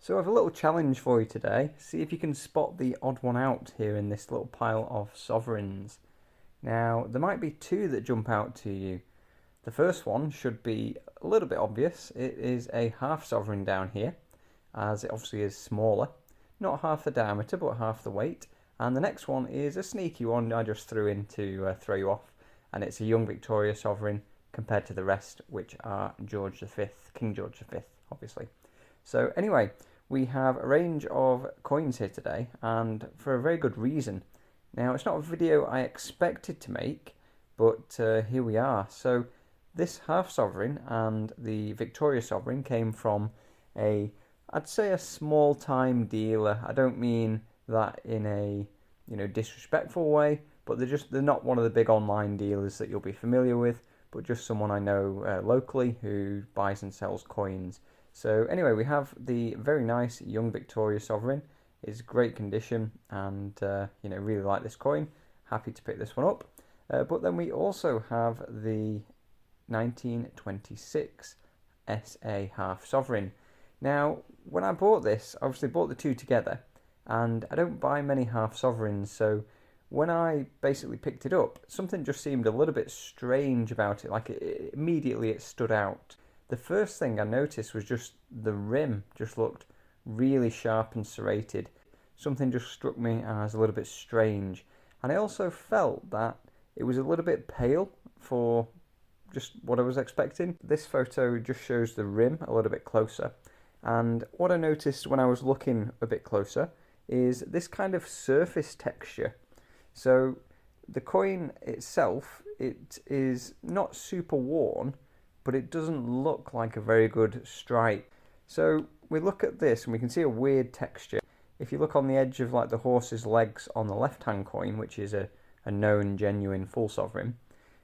So I have a little challenge for you today. See if you can spot the odd one out here in this little pile of sovereigns. Now, there might be two that jump out to you. The first one should be a little bit obvious. It is a half sovereign down here, as it obviously is smaller. Not half the diameter, but half the weight. And the next one is a sneaky one I just threw in to throw you off. And it's a young Victoria sovereign compared to the rest, which are George V, King George V, obviously. So anyway, we have a range of coins here today, and for a very good reason. Now, it's not a video I expected to make, but here we are. So this half sovereign and the Victoria sovereign came from I'd say a small time dealer. I don't mean that in a disrespectful way, but they're not one of the big online dealers that you'll be familiar with, but just someone I know locally who buys and sells coins. So anyway, we have the very nice young Victoria sovereign. It's great condition, and really like this coin. Happy to pick this one up. But then we also have the 1926 SA half sovereign. Now, when I bought this, I obviously bought the two together, and I don't buy many half sovereigns, so when I basically picked it up, something just seemed a little bit strange about it. Like immediately it stood out. The first thing I noticed was just the rim just looked really sharp and serrated. Something just struck me as a little bit strange. And I also felt that it was a little bit pale for just what I was expecting. This photo just shows the rim a little bit closer. And what I noticed when I was looking a bit closer is this kind of surface texture. So the coin itself, it is not super worn, but it doesn't look like a very good stripe. So we look at this and we can see a weird texture. If you look on the edge of like the horse's legs on the left-hand coin, which is a known genuine full sovereign,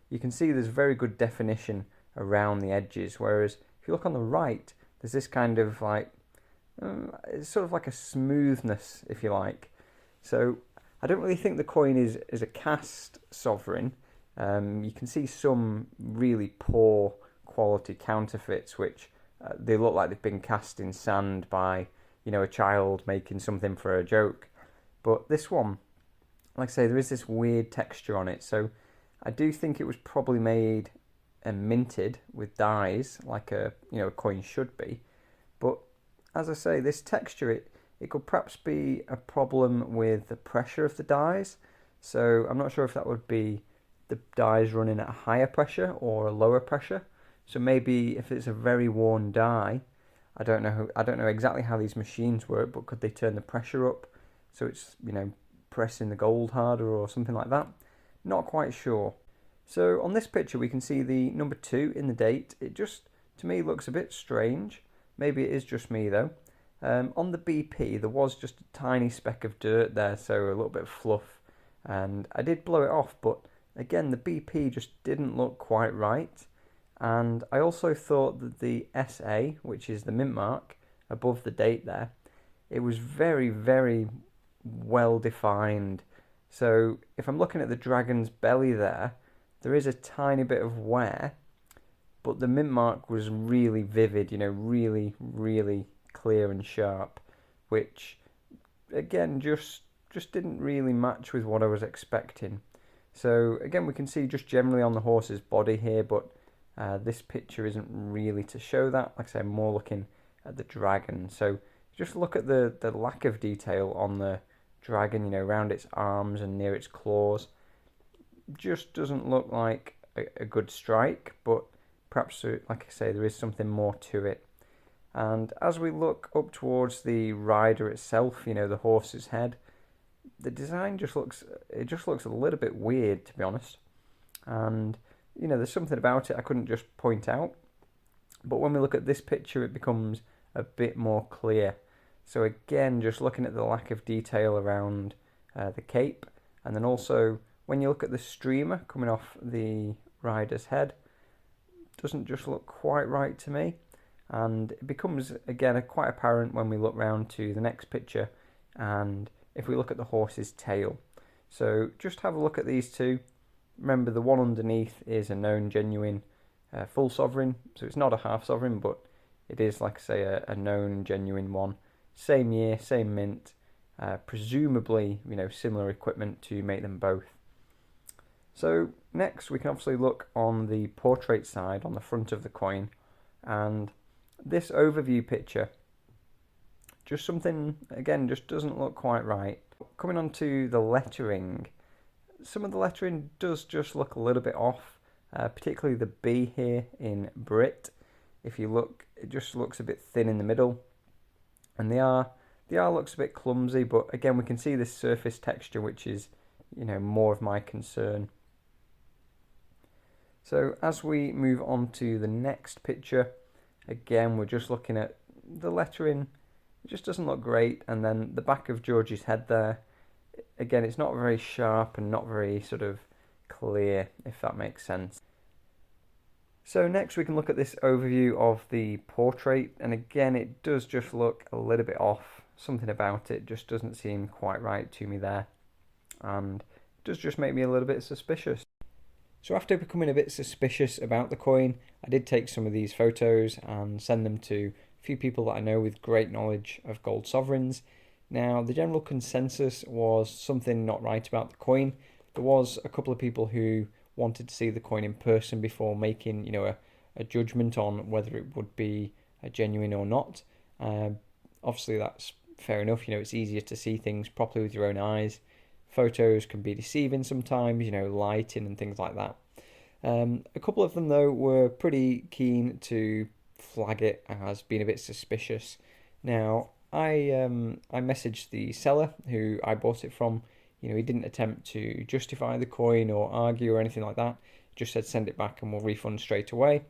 you can see there's very good definition around the edges, whereas if you look on the right, there's this kind of like, it's sort of like a smoothness, if you like. So I don't really think the coin is a cast sovereign. You can see some really poor quality counterfeits, which they look like they've been cast in sand by a child making something for a joke. But this one, like I say, there is this weird texture on it, so I do think it was probably made and minted with dyes like a coin should be. But as I say, this texture, it could perhaps be a problem with the pressure of the dyes. So I'm not sure if that would be the dyes running at a higher pressure or a lower pressure. So maybe if it's a very worn dye, I don't know exactly how these machines work, but could they turn the pressure up so it's pressing the gold harder or something like that? Not quite sure. So on this picture we can see the number 2 in the date. It just, to me, looks a bit strange. Maybe it is just me though. On the BP there was just a tiny speck of dirt there, so a little bit of fluff, and I did blow it off, but again the BP just didn't look quite right. And I also thought that the SA, which is the mint mark above the date there, it was very, very well defined. So if I'm looking at the dragon's belly there is a tiny bit of wear, but the mint mark was really vivid, really, really clear and sharp, which again just didn't really match with what I was expecting. So again, we can see just generally on the horse's body here, but this picture isn't really to show that. Like I say, I'm more looking at the dragon. So just look at the lack of detail on the dragon, around its arms and near its claws. Just doesn't look like a good strike, but perhaps, like I say, there is something more to it. And as we look up towards the rider itself, the horse's head, the design just looks a little bit weird, to be honest. And there's something about it I couldn't just point out. But when we look at this picture, it becomes a bit more clear. So again, just looking at the lack of detail around the cape, and then also when you look at the streamer coming off the rider's head, doesn't just look quite right to me. And it becomes again quite apparent when we look round to the next picture, and if we look at the horse's tail. So just have a look at these two. Remember, the one underneath is a known genuine full sovereign, so it's not a half sovereign, but it is, like I say, a known genuine one. same year, same mint, presumably, similar equipment to make them both. So next we can obviously look on the portrait side on the front of the coin, and this overview picture, just something, again, just doesn't look quite right. Coming on to the lettering, some of the lettering does just look a little bit off, particularly the B here in Brit. If you look, it just looks a bit thin in the middle, and the R looks a bit clumsy, but again we can see this surface texture, which is more of my concern. So as we move on to the next picture, again we're just looking at the lettering. It just doesn't look great, and then the back of George's head there, again it's not very sharp and not very sort of clear, if that makes sense. So next we can look at this overview of the portrait, and again it does just look a little bit off. Something about it just doesn't seem quite right to me there, and it does just make me a little bit suspicious. So after becoming a bit suspicious about the coin, I did take some of these photos and send them to a few people that I know with great knowledge of gold sovereigns. Now, the general consensus was something not right about the coin. There was a couple of people who wanted to see the coin in person before making, a judgment on whether it would be a genuine or not. Obviously, that's fair enough. It's easier to see things properly with your own eyes. Photos can be deceiving sometimes, lighting and things like that. A couple of them, though, were pretty keen to flag it as being a bit suspicious. Now, I messaged the seller who I bought it from. He didn't attempt to justify the coin or argue or anything like that. He just said send it back and we'll refund straight away.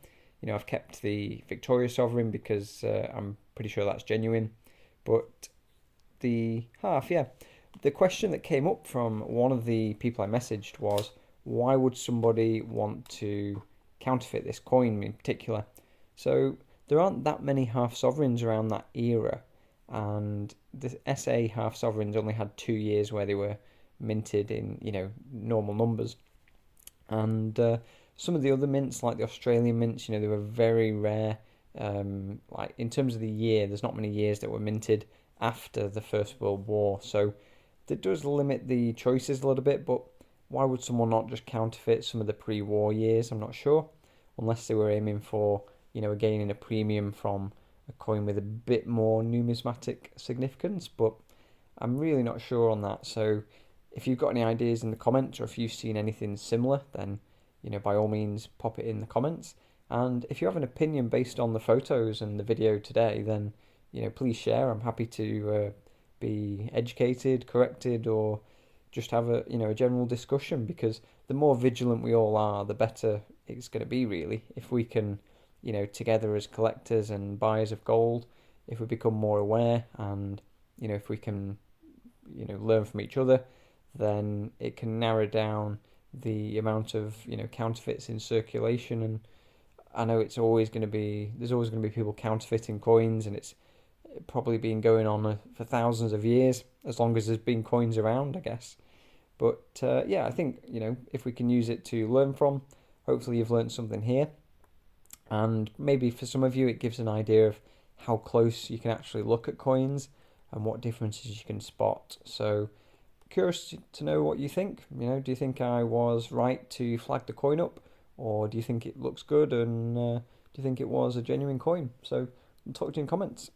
I've kept the Victoria Sovereign because I'm pretty sure that's genuine. But the half, the question that came up from one of the people I messaged was, why would somebody want to counterfeit this coin in particular? So there aren't that many half sovereigns around that era, and the SA half sovereigns only had 2 years where they were minted in normal numbers, and some of the other mints, like the Australian mints, they were very rare. Like in terms of the year, there's not many years that were minted after the First World War, so it does limit the choices a little bit. But why would someone not just counterfeit some of the pre-war years? I'm not sure, unless they were aiming for gaining a premium from a coin with a bit more numismatic significance, but I'm really not sure on that. So if you've got any ideas in the comments, or if you've seen anything similar, then by all means pop it in the comments. And if you have an opinion based on the photos and the video today, then please share. I'm happy to be educated, corrected, or just have a general discussion, because the more vigilant we all are, the better it's going to be, really. If we can together as collectors and buyers of gold, if we become more aware, and if we can learn from each other, then it can narrow down the amount of counterfeits in circulation. And I know there's always going to be people counterfeiting coins, and it's probably been going on for thousands of years, as long as there's been coins around, I guess. But I think if we can use it to learn from, hopefully you've learned something here. And maybe for some of you it gives an idea of how close you can actually look at coins and what differences you can spot. So curious to know what you think. Do you think I was right to flag the coin up, or do you think it looks good, and do you think it was a genuine coin? So talk to you in comments.